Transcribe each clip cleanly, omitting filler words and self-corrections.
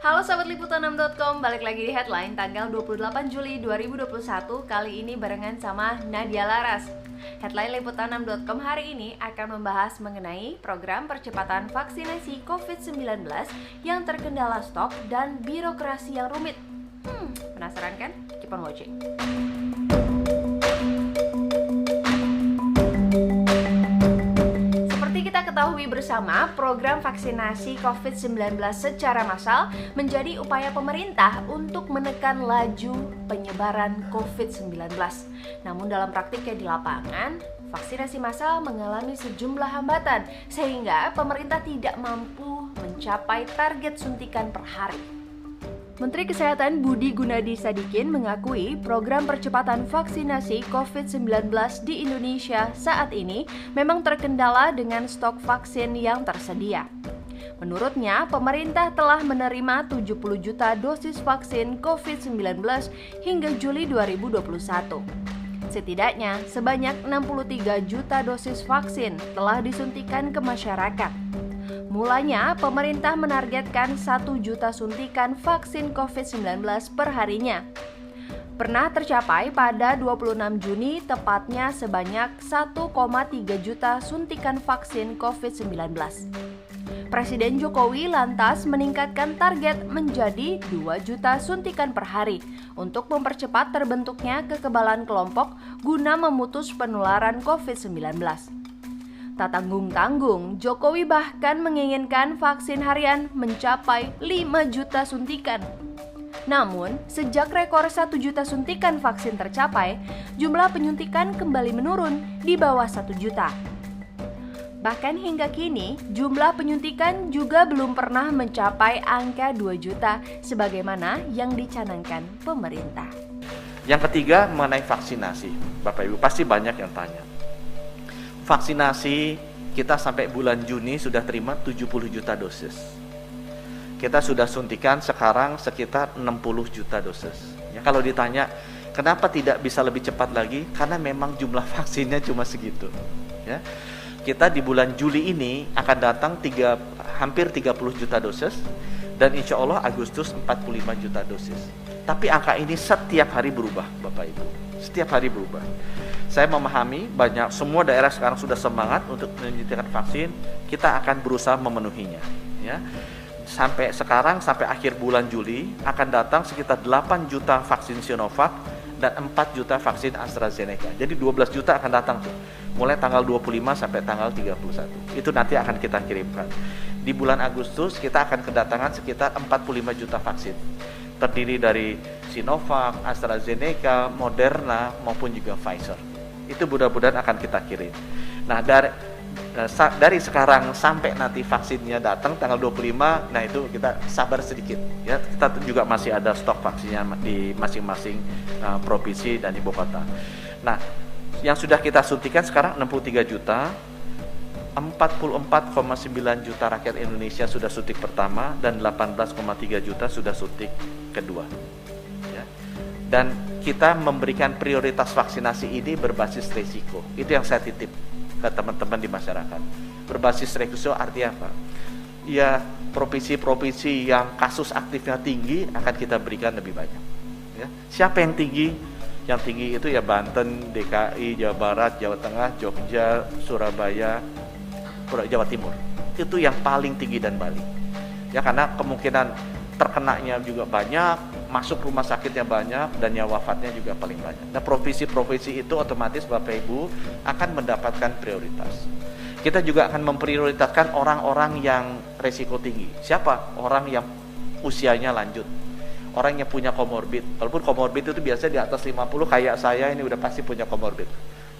Halo Sobat Liputan6.com, balik lagi di Headline tanggal 28 Juli 2021. Kali ini barengan sama Nadia Laras. Headline Liputan6.com hari ini akan membahas mengenai program percepatan vaksinasi COVID-19 yang terkendala stok dan birokrasi yang rumit. Penasaran kan? Keep on watching. Kita ketahui bersama, program vaksinasi COVID-19 secara massal menjadi upaya pemerintah untuk menekan laju penyebaran COVID-19. Namun dalam praktiknya di lapangan, vaksinasi massal mengalami sejumlah hambatan sehingga pemerintah tidak mampu mencapai target suntikan per hari. Menteri Kesehatan Budi Gunadi Sadikin mengakui program percepatan vaksinasi COVID-19 di Indonesia saat ini memang terkendala dengan stok vaksin yang tersedia. Menurutnya, pemerintah telah menerima 70 juta dosis vaksin COVID-19 hingga Juli 2021. Setidaknya, sebanyak 63 juta dosis vaksin telah disuntikan ke masyarakat. Mulanya, pemerintah menargetkan 1 juta suntikan vaksin COVID-19 per harinya. Pernah tercapai pada 26 Juni, tepatnya sebanyak 1,3 juta suntikan vaksin COVID-19. Presiden Jokowi lantas meningkatkan target menjadi 2 juta suntikan per hari untuk mempercepat terbentuknya kekebalan kelompok guna memutus penularan COVID-19. Tak tanggung-tanggung, Jokowi bahkan menginginkan vaksin harian mencapai 5 juta suntikan. Namun, sejak rekor 1 juta suntikan vaksin tercapai, jumlah penyuntikan kembali menurun di bawah 1 juta. Bahkan hingga kini, jumlah penyuntikan juga belum pernah mencapai angka 2 juta sebagaimana yang dicanangkan pemerintah. Yang ketiga, mengenai vaksinasi. Bapak Ibu pasti banyak yang tanya. Vaksinasi kita sampai bulan Juni sudah terima 70 juta dosis. Kita sudah suntikan sekarang sekitar 60 juta dosis. Ya, kalau ditanya kenapa tidak bisa lebih cepat lagi, karena memang jumlah vaksinnya cuma segitu. Ya. Kita di bulan Juli ini akan datang hampir 30 juta dosis dan insya Allah Agustus 45 juta dosis. Tapi angka ini setiap hari berubah, Bapak Ibu. Setiap hari berubah. Saya memahami semua daerah sekarang sudah semangat untuk menyuntikkan vaksin. Kita akan berusaha memenuhinya. Ya. Sampai sekarang, sampai akhir bulan Juli akan datang sekitar 8 juta vaksin Sinovac dan 4 juta vaksin AstraZeneca. Jadi 12 juta akan datang tuh. Mulai tanggal 25 sampai tanggal 31. Itu nanti akan kita kirimkan. Di bulan Agustus kita akan kedatangan sekitar 45 juta vaksin. Terdiri dari Sinovac, AstraZeneca, Moderna maupun juga Pfizer. Itu mudah-mudahan akan kita kirim. Nah, dari sekarang sampai nanti vaksinnya datang tanggal 25, nah itu kita sabar sedikit ya. Kita juga masih ada stok vaksinnya di masing-masing provinsi dan ibu kota. Nah, yang sudah kita suntikan sekarang 63 juta, 44,9 juta rakyat Indonesia sudah suntik pertama dan 18,3 juta sudah suntik kedua. Ya. Dan kita memberikan prioritas vaksinasi ini berbasis risiko. Itu yang saya titip ke teman-teman di masyarakat. Berbasis risiko artinya apa? Ya, provinsi-provinsi yang kasus aktifnya tinggi akan kita berikan lebih banyak. Ya. Siapa yang tinggi? Yang tinggi itu ya Banten, DKI, Jawa Barat, Jawa Tengah, Jogja, Surabaya, Jawa Timur. Itu yang paling tinggi dan balik. Ya, karena kemungkinan terkenanya juga banyak, masuk rumah sakitnya banyak, dan yang wafatnya juga paling banyak. Nah, provinsi-provinsi itu otomatis Bapak Ibu akan mendapatkan prioritas. Kita juga akan memprioritaskan orang-orang yang resiko tinggi. Siapa? Orang yang usianya lanjut, orang yang punya komorbid. Walaupun komorbid itu biasanya di atas 50, kayak saya ini udah pasti punya komorbid.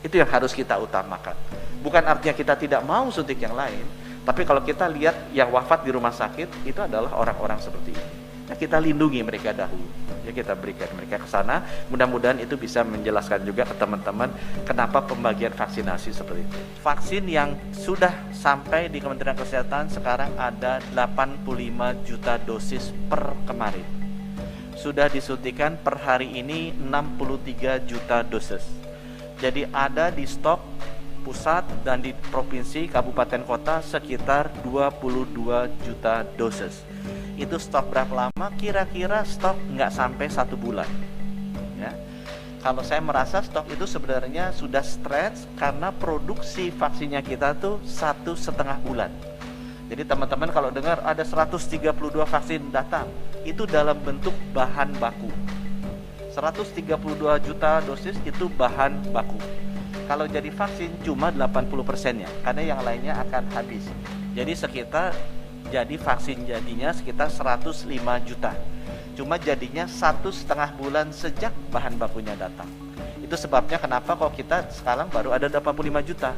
Itu yang harus kita utamakan. Bukan artinya kita tidak mau suntik yang lain, tapi kalau kita lihat yang wafat di rumah sakit itu adalah orang-orang seperti ini. Nah, kita lindungi mereka dahulu. Ya, kita berikan mereka ke sana. Mudah-mudahan itu bisa menjelaskan juga ke teman-teman kenapa pembagian vaksinasi seperti itu. Vaksin yang sudah sampai di Kementerian Kesehatan sekarang ada 85 juta dosis per kemarin. Sudah disuntikan per hari ini 63 juta dosis. Jadi ada di stok pusat dan di provinsi, kabupaten, kota sekitar 22 juta dosis. Itu stok berapa lama? Kira-kira stok nggak sampai 1 bulan. Ya. Kalau saya merasa stok itu sebenarnya sudah stretch karena produksi vaksinnya kita tuh 1,5 bulan. Jadi teman-teman kalau dengar ada 132 vaksin datang, itu dalam bentuk bahan baku. 132 juta dosis itu bahan baku. Kalau jadi vaksin cuma 80%-nya, karena yang lainnya akan habis. Jadi jadi vaksin jadinya sekitar 105 juta. Cuma jadinya 1,5 bulan sejak bahan bakunya datang. Itu sebabnya kenapa kok kita sekarang baru ada 85 juta.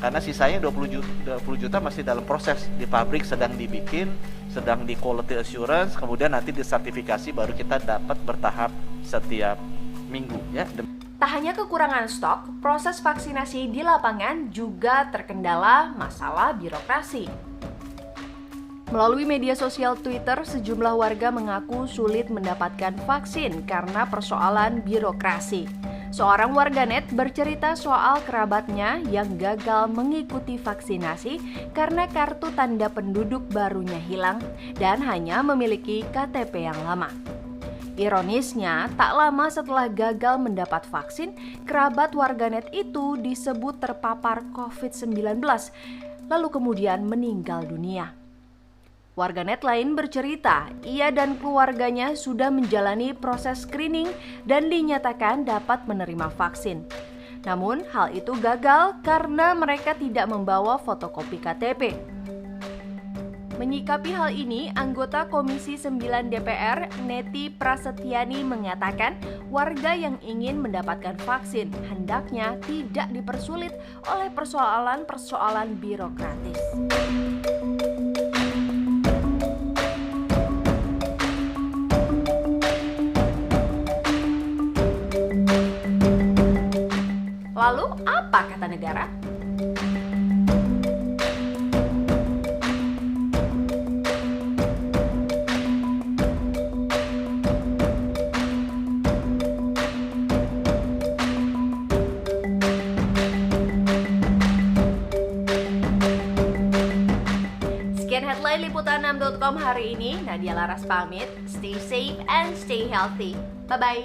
Karena sisanya 20 juta masih dalam proses di pabrik, sedang dibikin, sedang di quality assurance, kemudian nanti disertifikasi, baru kita dapat bertahap setiap minggu ya. Tak hanya kekurangan stok, proses vaksinasi di lapangan juga terkendala masalah birokrasi. Melalui media sosial Twitter, sejumlah warga mengaku sulit mendapatkan vaksin karena persoalan birokrasi. Seorang warganet bercerita soal kerabatnya yang gagal mengikuti vaksinasi karena kartu tanda penduduk barunya hilang dan hanya memiliki KTP yang lama. Ironisnya, tak lama setelah gagal mendapat vaksin, kerabat warganet itu disebut terpapar COVID-19, lalu kemudian meninggal dunia. Warganet lain bercerita, ia dan keluarganya sudah menjalani proses screening dan dinyatakan dapat menerima vaksin. Namun, hal itu gagal karena mereka tidak membawa fotokopi KTP. Menyikapi hal ini, anggota Komisi 9 DPR, Neti Prasetyani mengatakan warga yang ingin mendapatkan vaksin hendaknya tidak dipersulit oleh persoalan-persoalan birokratis. Lalu, apa kata negara? Sekian headline liputan6.com hari ini. Nadia Laras pamit. Stay safe and stay healthy. Bye-bye.